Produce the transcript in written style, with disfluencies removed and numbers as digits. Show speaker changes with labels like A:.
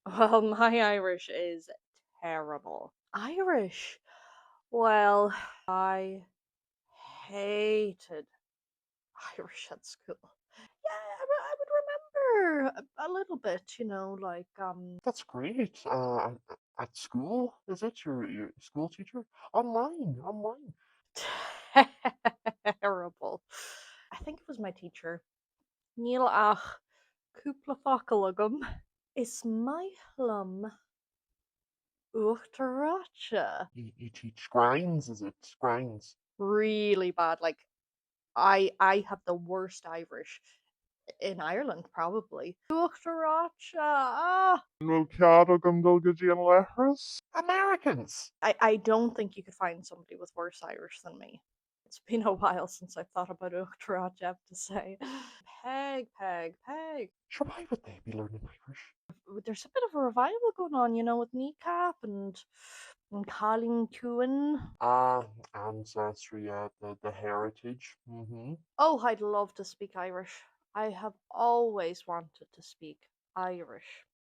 A: Well, my Irish is terrible. Irish. Well, I hated Irish at school. Yeah, I would remember a little bit,
B: That's great. At school, is it your school teacher? On mine.
A: terrible. I think it was my teacher. Níl ach cúpla focal agam is my hlum uachtaráte.
B: You teach grinds, is it? Grinds.
A: Really bad. Like I have the worst Irish in Ireland, probably. Uachtaráte.
B: No ceadagam dul go dtí an leithreas? Americans!
A: I don't think you could find somebody with worse Irish than me. It's been a while since I've thought about uachtaráte, I have to say. Peg, peg, peg.
B: Sure, why would they be learning Irish?
A: There's a bit of a revival going on, with Kneecap and Colleen Tewin.
B: Ah, ancestry, the heritage.
A: Oh, I'd love to speak Irish. I have always wanted to speak Irish.